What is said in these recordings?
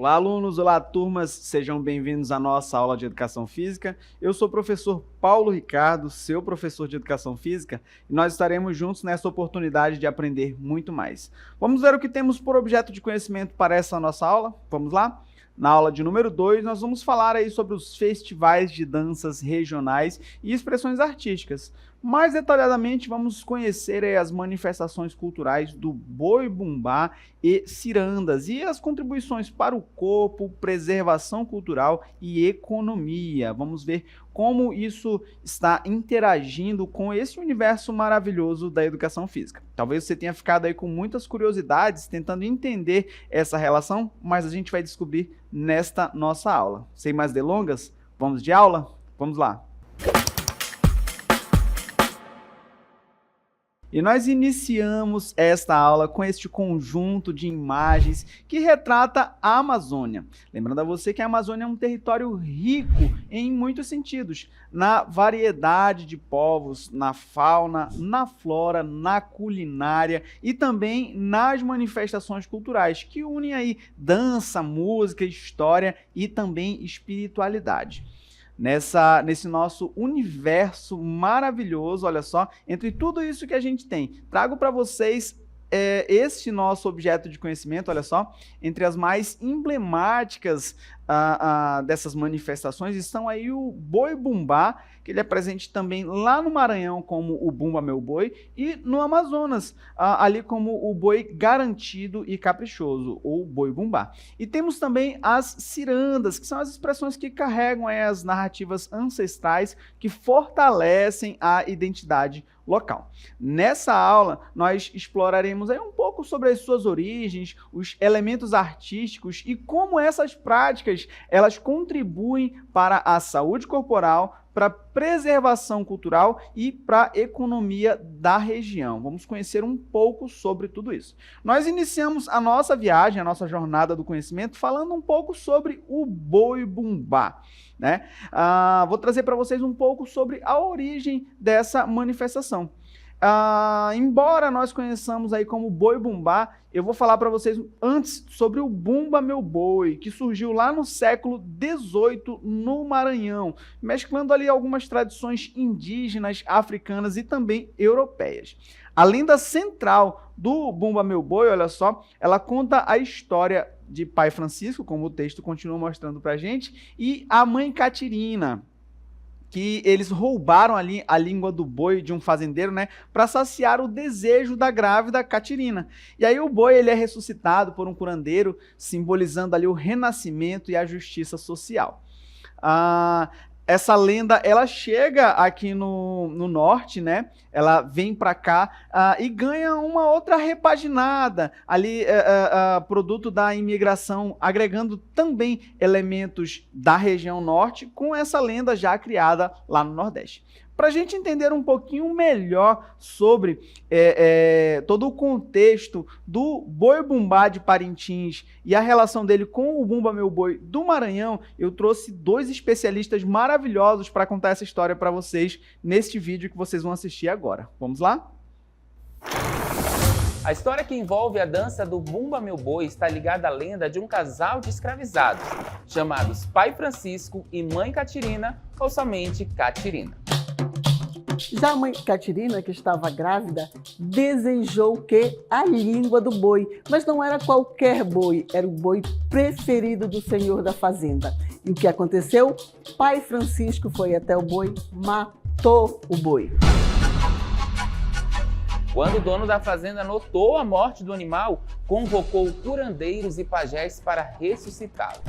Olá, alunos! Olá, turmas! Sejam bem-vindos à nossa aula de Educação Física. Eu sou o professor Paulo Ricardo, seu professor de Educação Física, e nós estaremos juntos nessa oportunidade de aprender muito mais. Vamos ver o que temos por objeto de conhecimento para essa nossa aula? Vamos lá? Na aula de número 2, nós vamos falar aí sobre os festivais de danças regionais e expressões artísticas. Mais detalhadamente, vamos conhecer aí as manifestações culturais do boi-bumbá e cirandas e as contribuições para o corpo, preservação cultural e economia. Vamos ver como isso está interagindo com esse universo maravilhoso da educação física. Talvez você tenha ficado aí com muitas curiosidades tentando entender essa relação, mas a gente vai descobrir nesta nossa aula. Sem mais delongas, vamos de aula? Vamos lá! E nós iniciamos esta aula com este conjunto de imagens que retrata a Amazônia. Lembrando a você que a Amazônia é um território rico em muitos sentidos, na variedade de povos, na fauna, na flora, na culinária e também nas manifestações culturais que unem aí dança, música, história e também espiritualidade. Nesse nosso universo maravilhoso, olha só, entre tudo isso que a gente tem, trago para vocês este nosso objeto de conhecimento, olha só, entre as mais emblemáticas dessas manifestações estão aí o boi-bumbá, que ele é presente também lá no Maranhão como o Bumba Meu Boi e no Amazonas, ali como o boi garantido e caprichoso, ou boi-bumbá. E temos também as cirandas, que são as expressões que carregam aí as narrativas ancestrais que fortalecem a identidade local. Nessa aula, nós exploraremos aí um pouco sobre as suas origens, os elementos artísticos e como essas práticas elas contribuem para a saúde corporal, para a preservação cultural e para a economia da região. Vamos conhecer um pouco sobre tudo isso. Nós iniciamos a nossa viagem, a nossa jornada do conhecimento, falando um pouco sobre o boi-bumbá, né? Vou trazer para vocês um pouco sobre a origem dessa manifestação. Embora nós conheçamos aí como boi-bumbá, eu vou falar para vocês antes sobre o Bumba Meu Boi, que surgiu lá no século XVIII no Maranhão, mesclando ali algumas tradições indígenas, africanas e também europeias. A lenda central do Bumba Meu Boi, olha só, ela conta a história de Pai Francisco, como o texto continua mostrando para a gente, e a mãe Catirina, que eles roubaram ali a língua do boi de um fazendeiro, né, para saciar o desejo da grávida Catirina. E aí o boi ele é ressuscitado por um curandeiro, simbolizando ali o renascimento e a justiça social. Essa lenda, ela chega aqui no norte, né? Ela vem para cá e ganha uma outra repaginada ali, produto da imigração, agregando também elementos da região norte com essa lenda já criada lá no Nordeste. Para a gente entender um pouquinho melhor sobre todo o contexto do boi-bumbá de Parintins e a relação dele com o Bumba Meu Boi do Maranhão, eu trouxe dois especialistas maravilhosos para contar essa história para vocês neste vídeo que vocês vão assistir agora. Vamos lá? A história que envolve a dança do Bumba Meu Boi está ligada à lenda de um casal de escravizados, chamados Pai Francisco e Mãe Catirina, ou somente Catirina. Já a mãe Catirina, que estava grávida, desejou que a língua do boi, mas não era qualquer boi, era o boi preferido do senhor da fazenda. E o que aconteceu? Pai Francisco foi até o boi, matou o boi. Quando o dono da fazenda notou a morte do animal, convocou curandeiros e pajés para ressuscitá-lo.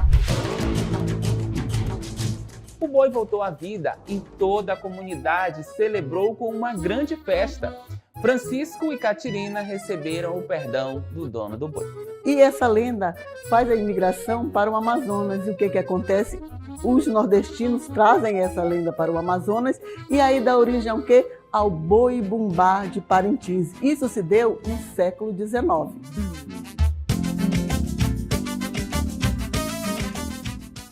O boi voltou à vida e toda a comunidade celebrou com uma grande festa. Francisco e Catirina receberam o perdão do dono do boi. E essa lenda faz a imigração para o Amazonas. E o que acontece? Os nordestinos trazem essa lenda para o Amazonas e aí dá origem ao quê? Ao boi-bumbá de Parintins. Isso se deu no século XIX.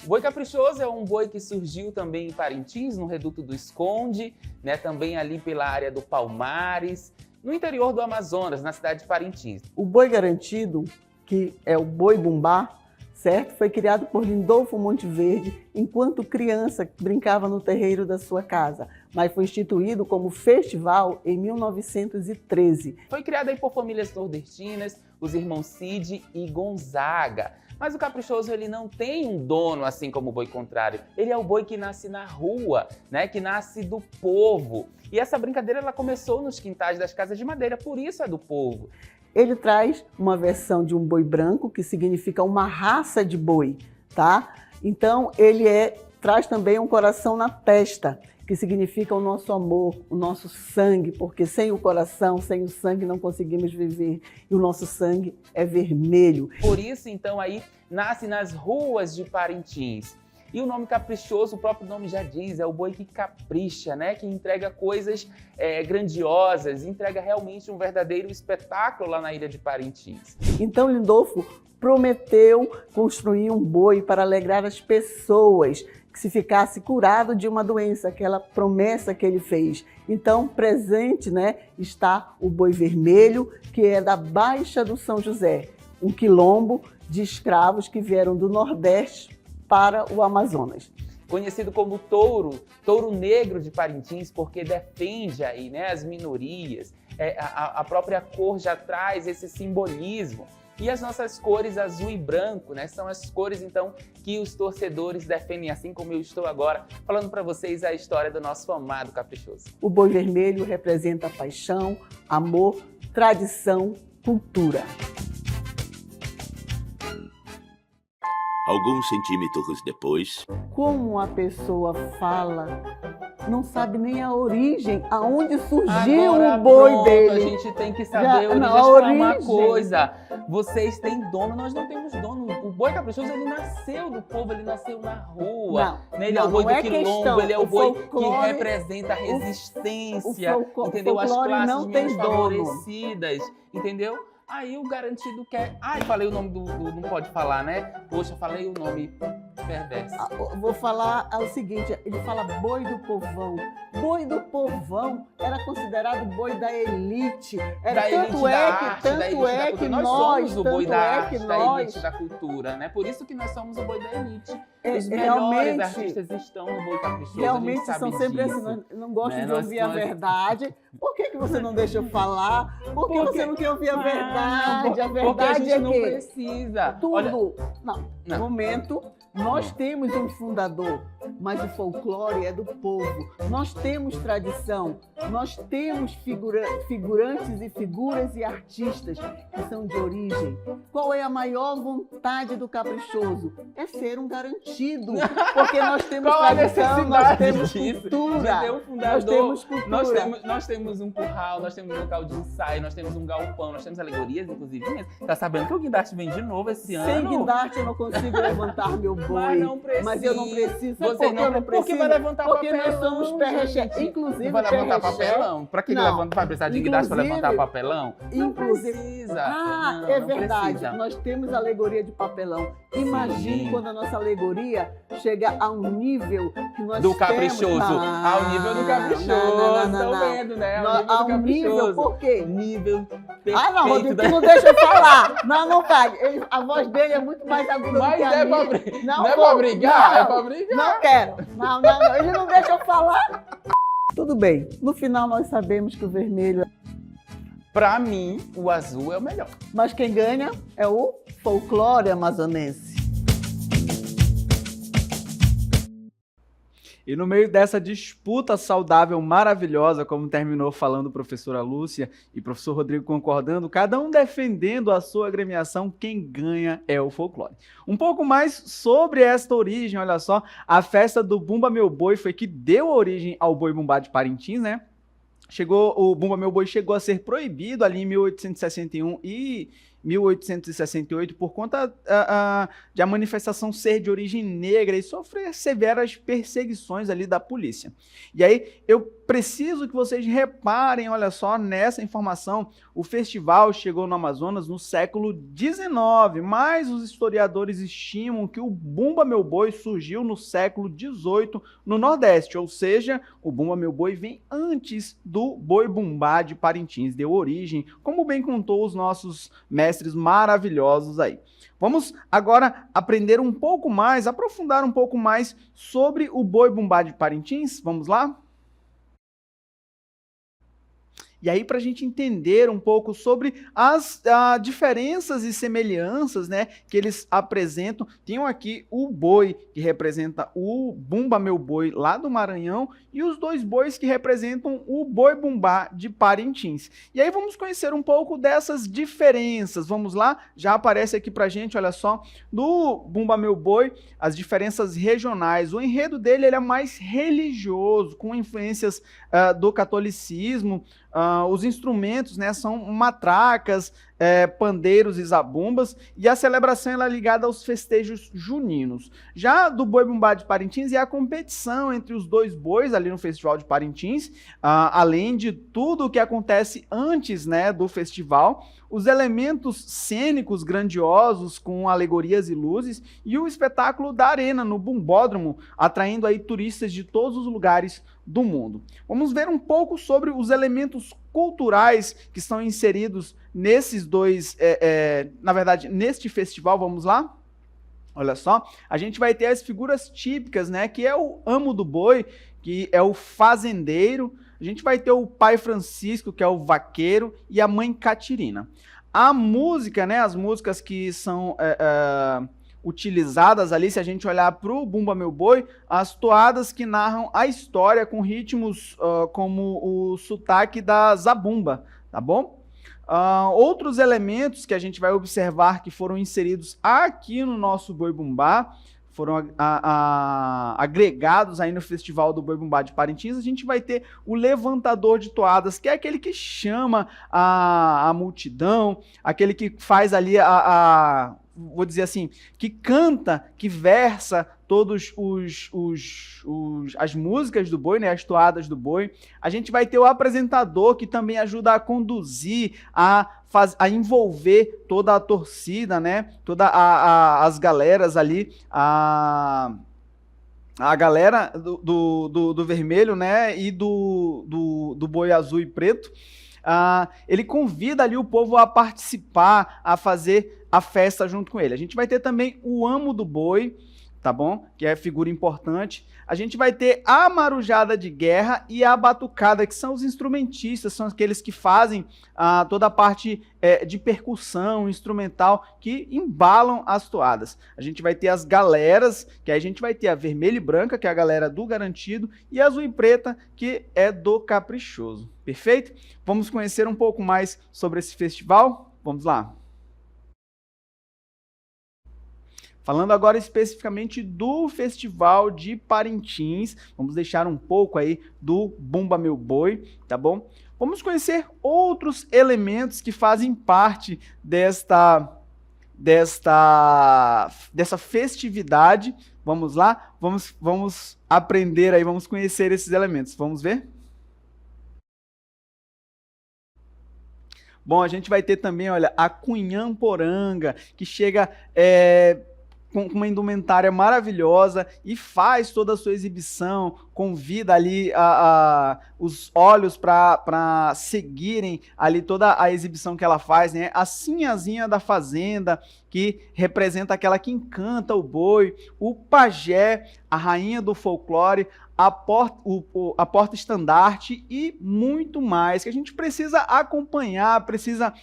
O boi caprichoso é um boi que surgiu também em Parintins, no Reduto do Esconde, né, também ali pela área do Palmares, no interior do Amazonas, na cidade de Parintins. O boi garantido, que é o boi-bumbá, certo? Foi criado por Lindolfo Monteverde enquanto criança brincava no terreiro da sua casa, mas foi instituído como festival em 1913. Foi criado aí por famílias nordestinas, os irmãos Cid e Gonzaga. Mas o caprichoso ele não tem um dono assim como o boi contrário. Ele é o boi que nasce na rua, né? Que nasce do povo. E essa brincadeira ela começou nos quintais das casas de madeira, por isso é do povo. Ele traz uma versão de um boi branco, que significa uma raça de boi, tá? Então, traz também um coração na testa, que significa o nosso amor, o nosso sangue, porque sem o coração, sem o sangue, não conseguimos viver. E o nosso sangue é vermelho. Por isso, então, aí nasce nas ruas de Parintins. E o nome caprichoso, o próprio nome já diz, é o boi que capricha, né? Que entrega coisas grandiosas, entrega realmente um verdadeiro espetáculo lá na ilha de Parintins. Então, Lindolfo prometeu construir um boi para alegrar as pessoas, que se ficasse curado de uma doença, aquela promessa que ele fez. Então, presente, né, está o boi vermelho, que é da Baixa do São José, um quilombo de escravos que vieram do Nordeste para o Amazonas. Conhecido como touro negro de Parintins, porque defende aí, né, as minorias. A própria cor já traz esse simbolismo. E as nossas cores azul e branco, né, são as cores então que os torcedores defendem, assim como eu estou agora falando para vocês a história do nosso amado caprichoso. O boi vermelho representa paixão, amor, tradição, cultura. Alguns centímetros depois... Como a pessoa fala, não sabe nem a origem, aonde surgiu agora, o boi pronto, dele. A gente tem que saber uma coisa. Vocês têm dono, nós não temos dono. O boi caprichoso, ele nasceu do povo, ele nasceu na rua. Ele é o boi do quilombo, ele é o boi que representa a resistência, entendeu? As classes menos favorecidas, entendeu? Aí o garantido quer... Ai, falei o nome do... Não pode falar, né? Poxa, falei o nome perverso. Vou falar o seguinte, ele fala boi do povão. Boi do povão era considerado boi da elite. Nós somos o boi da arte, da elite da cultura, né? Por isso que nós somos o boi da elite. Os melhores artistas estão no boi caprichoso. Realmente são sempre disso. Assim, não gosto de ouvir a verdade. Por que você não deixa eu falar? Por que você não quer ouvir a verdade? A verdade porque a gente não que precisa. Tudo. Olha... No momento, nós temos um fundador, mas o folclore é do povo. Nós temos tradição, nós temos figurantes e figuras e artistas que são de origem. Qual é a maior vontade do caprichoso? É ser um garantido, porque nós temos tradição, nós temos cultura. Nós temos cultura. Nós temos um curral, nós temos um local de ensaio, nós temos um galpão, nós temos alegorias, inclusive. Tá sabendo que o guindaste vem de novo esse ano? Sem guindaste eu não consigo levantar meu boi. Mas eu não preciso. Porque vai levantar papelão. Porque nós somos pé-reché. Inclusive, vai levantar papelão? Pra que vai precisar de guindaste para levantar papelão? Não precisa. É verdade. Nós temos alegoria de papelão. Imagine quando a nossa alegoria chega a um nível que nós do caprichoso. Ao nível do caprichoso. Estão vendo, né? Ao nível, por quê? Nível perfeito. Não, Rodrigo, tu não deixa eu falar. Não vai. A voz dele é muito mais aguda do que a minha. Não é pra brigar? É pra brigar? Não quero. Não. Ele não deixa eu falar. Tudo bem. No final, nós sabemos que o vermelho... Pra mim, o azul é o melhor. Mas quem ganha é o folclore amazonense. E no meio dessa disputa saudável, maravilhosa, como terminou falando a professora Lúcia e o professor Rodrigo concordando, cada um defendendo a sua agremiação, quem ganha é o folclore. Um pouco mais sobre esta origem, olha só, a festa do Bumba Meu Boi foi que deu origem ao Boi Bumbá de Parintins, né? O Bumba Meu Boi chegou a ser proibido ali em 1861 e 1868 por conta de a manifestação ser de origem negra e sofrer severas perseguições ali da polícia. E aí eu preciso que vocês reparem, olha só, nessa informação. O festival chegou no Amazonas no século XIX, mas os historiadores estimam que o Bumba Meu Boi surgiu no século XVIII no Nordeste, ou seja, o Bumba Meu Boi vem antes do Boi Bumbá de Parintins, deu origem, como bem contou os nossos mestres maravilhosos aí. Vamos agora aprender um pouco mais, aprofundar um pouco mais sobre o Boi Bumbá de Parintins. Vamos lá? E aí, para a gente entender um pouco sobre as diferenças e semelhanças, né, que eles apresentam, tenho aqui o boi, que representa o Bumba Meu Boi, lá do Maranhão, e os dois bois que representam o Boi Bumbá de Parintins. E aí vamos conhecer um pouco dessas diferenças. Vamos lá? Já aparece aqui para a gente, olha só, do Bumba Meu Boi, as diferenças regionais. O enredo dele ele é mais religioso, com influências do catolicismo. Os instrumentos, né, são matracas, pandeiros e zabumbas, e a celebração ela é ligada aos festejos juninos. Já do Boi Bumbá de Parintins é a competição entre os dois bois ali no Festival de Parintins, além de tudo o que acontece antes, né, do festival, os elementos cênicos grandiosos com alegorias e luzes e o espetáculo da arena no Bumbódromo, atraindo aí turistas de todos os lugares do mundo. Vamos ver um pouco sobre os elementos culturais que estão inseridos nesses dois, na verdade, neste festival. Vamos lá? Olha só, a gente vai ter as figuras típicas, né, que é o amo do boi, que é o fazendeiro. A gente vai ter o pai Francisco, que é o vaqueiro, e a mãe Catirina. A música, né, as músicas que são utilizadas ali, se a gente olhar para o Bumba Meu Boi, as toadas que narram a história com ritmos como o sotaque da zabumba, tá bom? Outros elementos que a gente vai observar que foram inseridos aqui no nosso Boi Bumbá, foram agregados aí no Festival do Boi Bumbá de Parintins, a gente vai ter o levantador de toadas, que é aquele que chama a multidão, aquele que faz ali vou dizer assim, que canta, que versa todos as músicas do boi, né, as toadas do boi. A gente vai ter o apresentador, que também ajuda a conduzir, a envolver toda a torcida, né, toda as galeras ali, a galera do vermelho, né, e do boi azul e preto. Ele convida ali o povo a participar, a fazer a festa junto com ele. A gente vai ter também o amo do boi, tá bom? Que é figura importante. A gente vai ter a marujada de guerra e a batucada, que são os instrumentistas, são aqueles que fazem toda a parte de percussão instrumental, que embalam as toadas. A gente vai ter as galeras, que aí a gente vai ter a vermelha e branca, que é a galera do garantido, e a azul e preta, que é do caprichoso. Perfeito? Vamos conhecer um pouco mais sobre esse festival? Vamos lá. Falando agora especificamente do Festival de Parintins, vamos deixar um pouco aí do Bumba Meu Boi, tá bom? Vamos conhecer outros elementos que fazem parte dessa festividade. Vamos lá? Vamos aprender aí, vamos conhecer esses elementos. Vamos ver? Bom, a gente vai ter também, olha, a Cunhamporanga, que chega com uma indumentária maravilhosa e faz toda a sua exibição, convida ali os olhos para seguirem ali toda a exibição que ela faz, né? A Sinhazinha da Fazenda, que representa aquela que encanta o boi, o pajé, a rainha do folclore, a porta-estandarte e muito mais, que a gente precisa acompanhar, precisa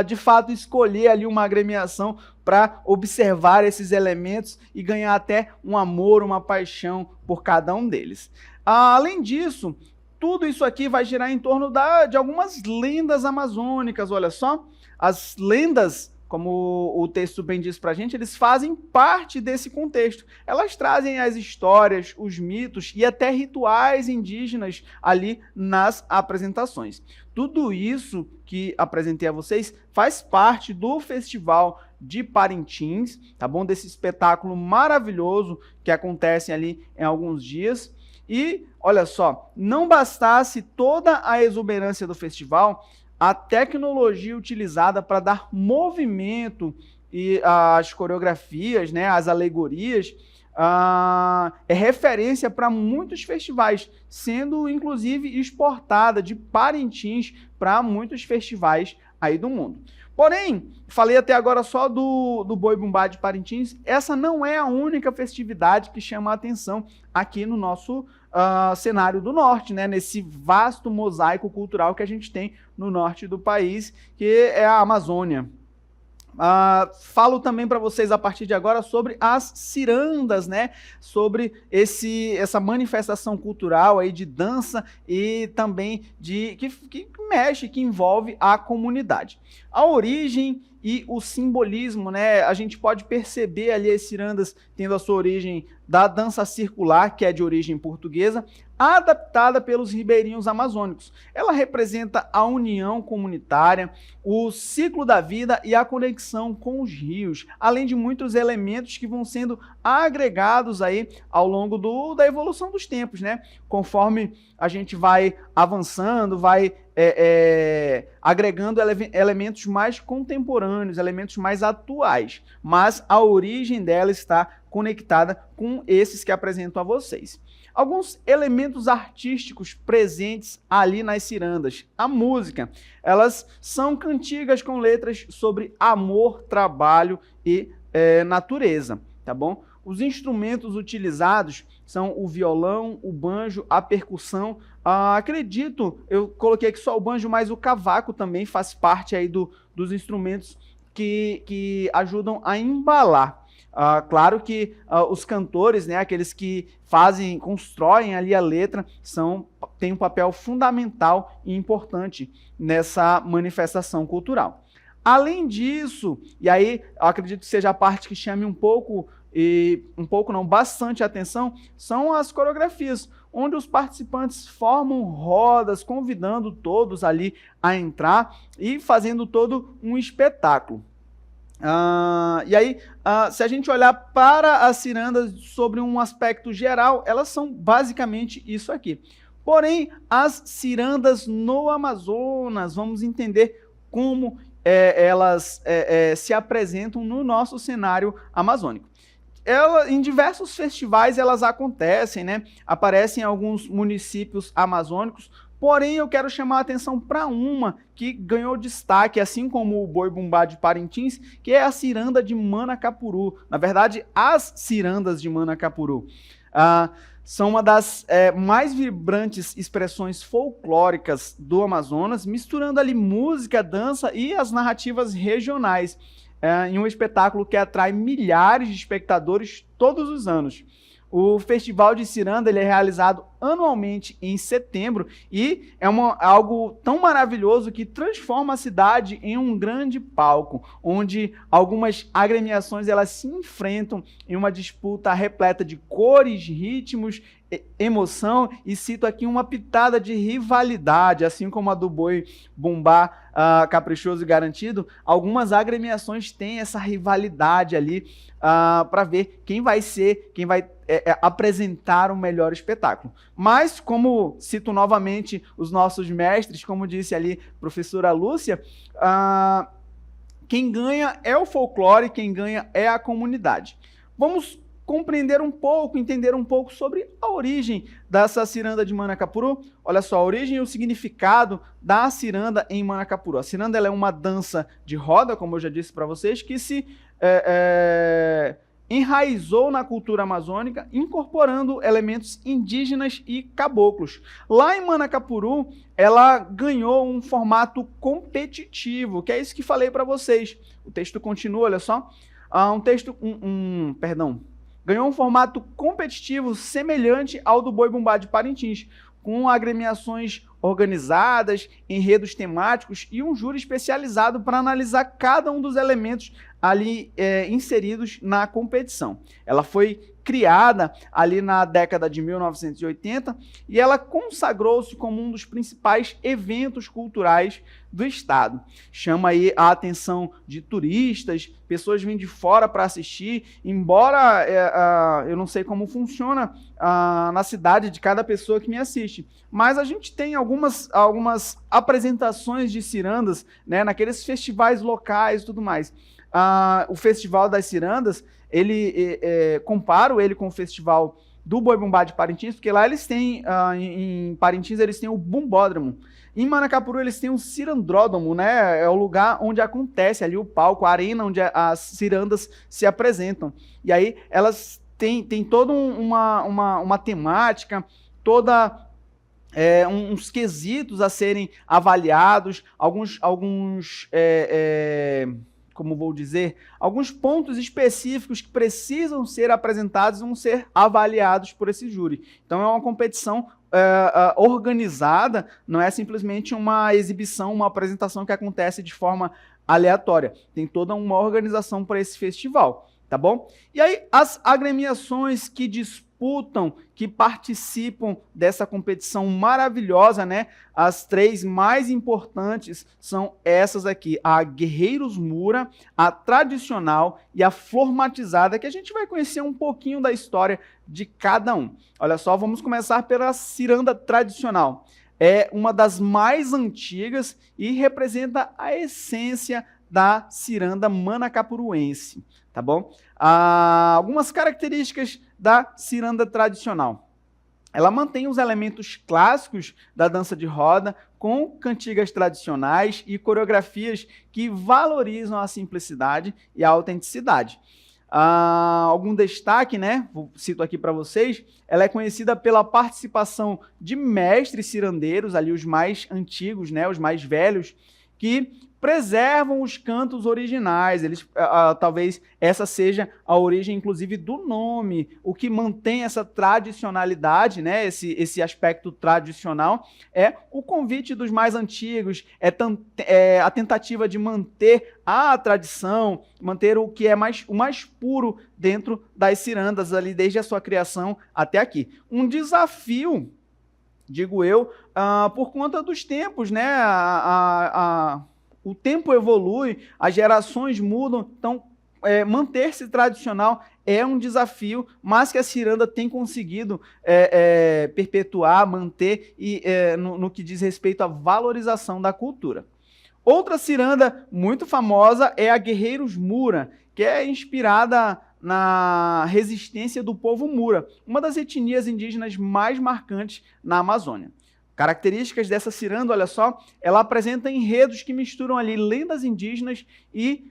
de fato escolher ali uma agremiação para observar esses elementos e ganhar até um amor, uma paixão por cada um deles. Além disso, tudo isso aqui vai girar em torno de algumas lendas amazônicas. Olha só, as lendas, como o texto bem diz para a gente, eles fazem parte desse contexto. Elas trazem as histórias, os mitos e até rituais indígenas ali nas apresentações. Tudo isso que apresentei a vocês faz parte do Festival de Parintins, tá bom? Desse espetáculo maravilhoso que acontece ali em alguns dias. E, olha só, não bastasse toda a exuberância do festival, a tecnologia utilizada para dar movimento e as coreografias, né, as alegorias, é referência para muitos festivais, sendo inclusive exportada de Parintins para muitos festivais aí do mundo. Porém, falei até agora só do Boi Bumbá de Parintins, essa não é a única festividade que chama a atenção aqui no nosso cenário do norte, né? Nesse vasto mosaico cultural que a gente tem no norte do país, que é a Amazônia. Falo também para vocês a partir de agora sobre as cirandas, né? Sobre essa manifestação cultural aí de dança e também que mexe, que envolve a comunidade. A origem e o simbolismo, né? A gente pode perceber ali as cirandas tendo a sua origem da dança circular, que é de origem portuguesa, adaptada pelos ribeirinhos amazônicos. Ela representa a união comunitária, o ciclo da vida e a conexão com os rios, além de muitos elementos que vão sendo agregados aí ao longo da evolução dos tempos, né? Conforme a gente vai avançando, vai agregando elementos mais contemporâneos, elementos mais atuais, mas a origem dela está conectada com esses que apresento a vocês. Alguns elementos artísticos presentes ali nas cirandas. A música, elas são cantigas com letras sobre amor, trabalho e natureza, tá bom? Os instrumentos utilizados são o violão, o banjo, a percussão. Acredito, eu coloquei aqui só o banjo, mas o cavaco também faz parte aí dos instrumentos que ajudam a embalar. Claro que os cantores, né, aqueles que constroem ali a letra, têm um papel fundamental e importante nessa manifestação cultural. Além disso, e aí eu acredito que seja a parte que chame bastante atenção, são as coreografias, onde os participantes formam rodas, convidando todos ali a entrar e fazendo todo um espetáculo. E aí, se a gente olhar para as cirandas sobre um aspecto geral, elas são basicamente isso aqui. Porém, as cirandas no Amazonas, vamos entender como elas se apresentam no nosso cenário amazônico. Em diversos festivais elas acontecem, né? Aparecem em alguns municípios amazônicos. Porém, eu quero chamar a atenção para uma que ganhou destaque, assim como o Boi Bumbá de Parintins, que é a ciranda de Manacapuru. Na verdade, as cirandas de Manacapuru. São uma das mais vibrantes expressões folclóricas do Amazonas, misturando ali música, dança e as narrativas regionais, em um espetáculo que atrai milhares de espectadores todos os anos. O Festival de Ciranda ele é realizado anualmente em setembro e é algo tão maravilhoso que transforma a cidade em um grande palco, onde algumas agremiações elas se enfrentam em uma disputa repleta de cores, ritmos, emoção, e cito aqui uma pitada de rivalidade, assim como a do Boi Bumbá Caprichoso e Garantido. Algumas agremiações têm essa rivalidade ali para ver quem vai apresentar o melhor espetáculo. Mas, como cito novamente os nossos mestres, como disse ali a professora Lúcia, quem ganha é o folclore, quem ganha é a comunidade. Vamos compreender um pouco, entender um pouco sobre a origem dessa ciranda de Manacapuru. Olha só, a origem e o significado da ciranda em Manacapuru. A ciranda ela é uma dança de roda, como eu já disse para vocês, que se enraizou na cultura amazônica, incorporando elementos indígenas e caboclos. Lá em Manacapuru, ela ganhou um formato competitivo, que é isso que falei para vocês. O texto continua, olha só. Ganhou um formato competitivo semelhante ao do Boi Bumbá de Parintins, com agremiações organizadas, enredos temáticos e um júri especializado para analisar cada um dos elementos ali inseridos na competição. Ela foi criada ali na década de 1980 e ela consagrou-se como um dos principais eventos culturais do estado. Chama aí a atenção de turistas, pessoas vêm de fora para assistir, embora eu não sei como funciona na cidade de cada pessoa que me assiste, mas a gente tem algumas apresentações de cirandas, né, naqueles festivais locais e tudo mais. O Festival das Cirandas, comparo ele com o Festival do Boi Bumbá de Parintins, porque lá eles têm, em Parintins, eles têm o Bumbódromo. Em Manacapuru, eles têm o Cirandródromo, né? É o lugar onde acontece ali o palco, a arena onde as cirandas se apresentam. E aí elas têm toda uma temática, toda... uns quesitos a serem avaliados, como vou dizer, alguns pontos específicos que precisam ser apresentados e vão ser avaliados por esse júri. Então é uma competição organizada, não é simplesmente uma exibição, uma apresentação que acontece de forma aleatória. Tem toda uma organização para esse festival, tá bom? E aí as agremiações que disputam, que participam dessa competição maravilhosa, né? As três mais importantes são essas aqui, a Guerreiros Mura, a Tradicional e a Formatizada, que a gente vai conhecer um pouquinho da história de cada um. Olha só, vamos começar pela Ciranda Tradicional. É uma das mais antigas e representa a essência da ciranda manacapuruense, tá bom? Algumas características da ciranda tradicional. Ela mantém os elementos clássicos da dança de roda com cantigas tradicionais e coreografias que valorizam a simplicidade e a autenticidade. Algum destaque, né? Cito aqui para vocês. Ela é conhecida pela participação de mestres cirandeiros, ali os mais antigos, né? Os mais velhos, que preservam os cantos originais. Eles, talvez essa seja a origem, inclusive, do nome, o que mantém essa tradicionalidade, né? Esse aspecto tradicional é o convite dos mais antigos, a tentativa de manter a tradição, manter o que é o mais puro dentro das cirandas, ali desde a sua criação até aqui. Um desafio, digo eu, por conta dos tempos, né? O tempo evolui, as gerações mudam, então manter-se tradicional é um desafio, mas que a ciranda tem conseguido perpetuar, manter no que diz respeito à valorização da cultura. Outra ciranda muito famosa é a Guerreiros Mura, que é inspirada na resistência do povo Mura, uma das etnias indígenas mais marcantes na Amazônia. Características dessa ciranda, olha só, ela apresenta enredos que misturam ali lendas indígenas e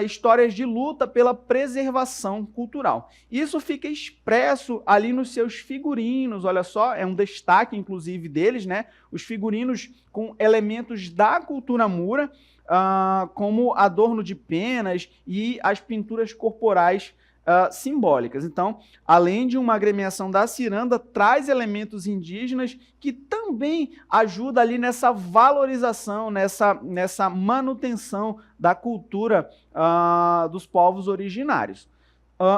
histórias de luta pela preservação cultural. Isso fica expresso ali nos seus figurinos, olha só, é um destaque inclusive deles, né? Os figurinos com elementos da cultura Mura, como adorno de penas e as pinturas corporais simbólicas. Então, além de uma agremiação da ciranda, traz elementos indígenas que também ajuda ali nessa valorização, nessa manutenção da cultura dos povos originários.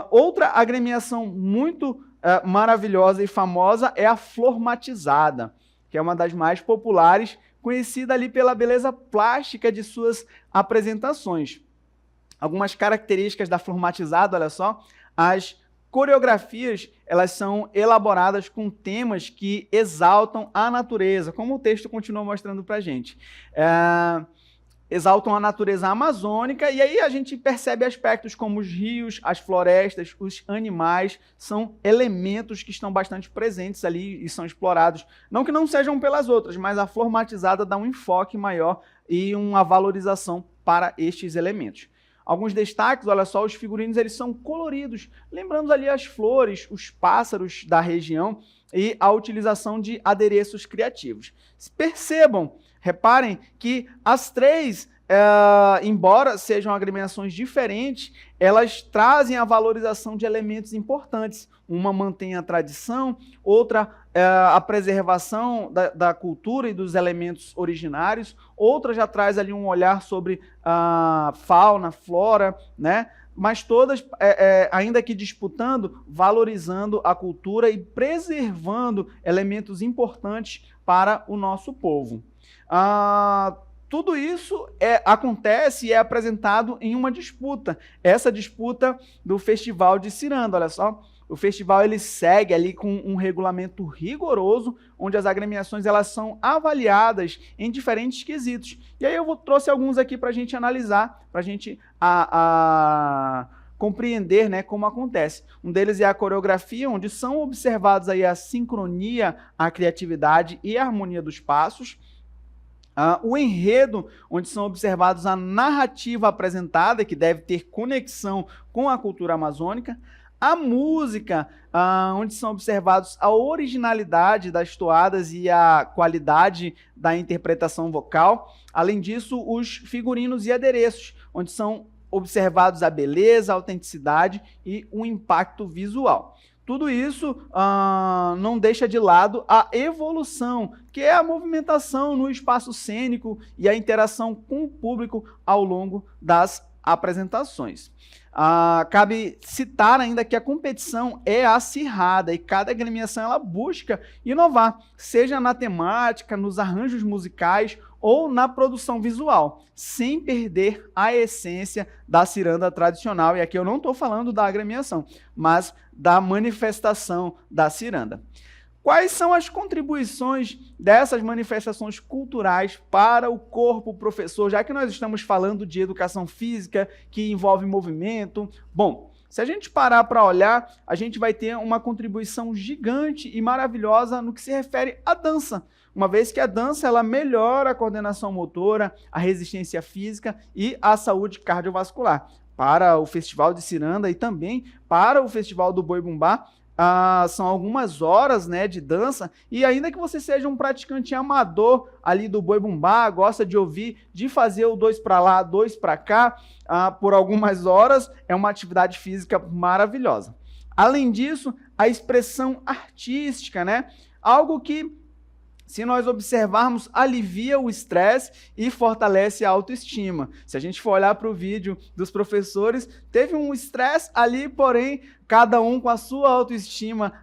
Outra agremiação muito maravilhosa e famosa é a Formatizada, que é uma das mais populares, conhecida ali pela beleza plástica de suas apresentações. Algumas características da Formatizada, olha só, as coreografias, elas são elaboradas com temas que exaltam a natureza, como o texto continua mostrando para a gente. Exaltam a natureza amazônica, e aí a gente percebe aspectos como os rios, as florestas, os animais, são elementos que estão bastante presentes ali e são explorados. Não que não sejam pelas outras, mas a Formatizada dá um enfoque maior e uma valorização para estes elementos. Alguns destaques, olha só, os figurinos eles são coloridos, lembrando ali as flores, os pássaros da região e a utilização de adereços criativos. Percebam, reparem que as três, embora sejam agremiações diferentes, elas trazem a valorização de elementos importantes. uma mantém a tradição, outra a preservação da cultura e dos elementos originários, outra já traz ali um olhar sobre a fauna, flora, né? Mas todas, ainda que disputando, valorizando a cultura e preservando elementos importantes para o nosso povo. Tudo isso acontece e é apresentado em uma disputa. Essa disputa do Festival de Ciranda, olha só. O festival ele segue ali com um regulamento rigoroso, onde as agremiações elas são avaliadas em diferentes quesitos. E aí eu trouxe alguns aqui para a gente analisar, para a gente compreender, né, como acontece. Um deles é a coreografia, onde são observados aí a sincronia, a criatividade e a harmonia dos passos. O enredo, onde são observados a narrativa apresentada, que deve ter conexão com a cultura amazônica. A música, onde são observados a originalidade das toadas e a qualidade da interpretação vocal. Além disso, os figurinos e adereços, onde são observados a beleza, a autenticidade e o impacto visual. Tudo isso não deixa de lado a evolução, que é a movimentação no espaço cênico e a interação com o público ao longo das apresentações. Cabe citar ainda que a competição é acirrada e cada agremiação ela busca inovar, seja na temática, nos arranjos musicais ou na produção visual, sem perder a essência da ciranda tradicional. E aqui eu não estou falando da agremiação, mas da manifestação da ciranda. Quais são as contribuições dessas manifestações culturais para o corpo professor, já que nós estamos falando de educação física, que envolve movimento? Bom, se a gente parar para olhar, a gente vai ter uma contribuição gigante e maravilhosa no que se refere à dança, uma vez que a dança ela melhora a coordenação motora, a resistência física e a saúde cardiovascular. Para o Festival de Ciranda e também para o Festival do Boi-Bumbá, são algumas horas, né, de dança, e ainda que você seja um praticante amador ali do Boi-Bumbá, gosta de ouvir, de fazer o 2 para lá, 2 para cá, por algumas horas, é uma atividade física maravilhosa. Além disso, a expressão artística, né, algo que, se nós observarmos, alivia o estresse e fortalece a autoestima. Se a gente for olhar para o vídeo dos professores, teve um estresse ali, porém, cada um com a sua autoestima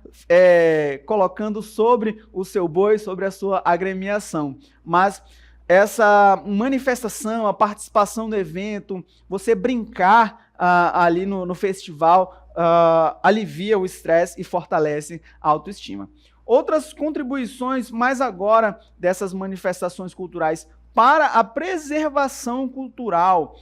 colocando sobre o seu boi, sobre a sua agremiação. Mas essa manifestação, a participação no evento, você brincar ali no festival, alivia o estresse e fortalece a autoestima. Outras contribuições, mais agora, dessas manifestações culturais para a preservação cultural.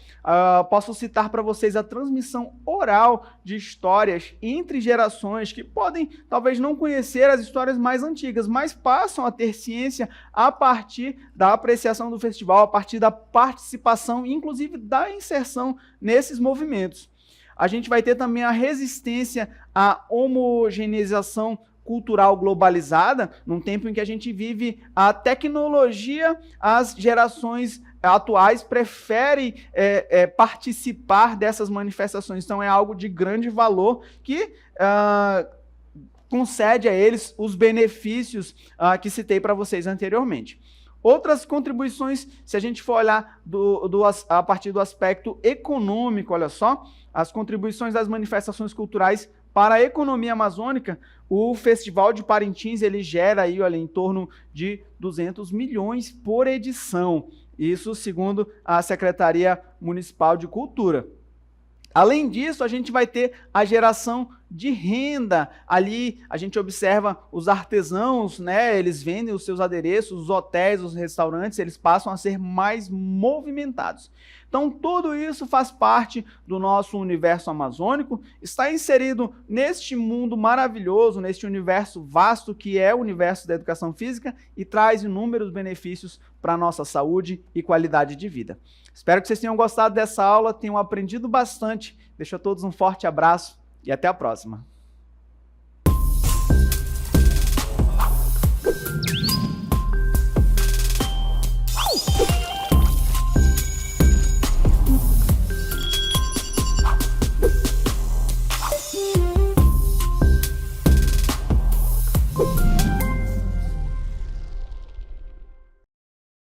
Posso citar para vocês a transmissão oral de histórias entre gerações que podem, talvez, não conhecer as histórias mais antigas, mas passam a ter ciência a partir da apreciação do festival, a partir da participação, inclusive da inserção nesses movimentos. A gente vai ter também a resistência à homogeneização cultural globalizada, num tempo em que a gente vive a tecnologia, as gerações atuais preferem participar dessas manifestações. Então é algo de grande valor que concede a eles os benefícios que citei para vocês anteriormente. Outras contribuições, se a gente for olhar a partir do aspecto econômico, olha só, as contribuições das manifestações culturais para a economia amazônica, o Festival de Parintins ele gera aí, olha, em torno de 200 milhões por edição. Isso segundo a Secretaria Municipal de Cultura. Além disso, a gente vai ter a geração de renda. Ali a gente observa os artesãos, né? Eles vendem os seus adereços, os hotéis, os restaurantes, eles passam a ser mais movimentados. Então, tudo isso faz parte do nosso universo amazônico, está inserido neste mundo maravilhoso, neste universo vasto que é o universo da educação física e traz inúmeros benefícios para a nossa saúde e qualidade de vida. Espero que vocês tenham gostado dessa aula, tenham aprendido bastante. Deixo a todos um forte abraço e até a próxima.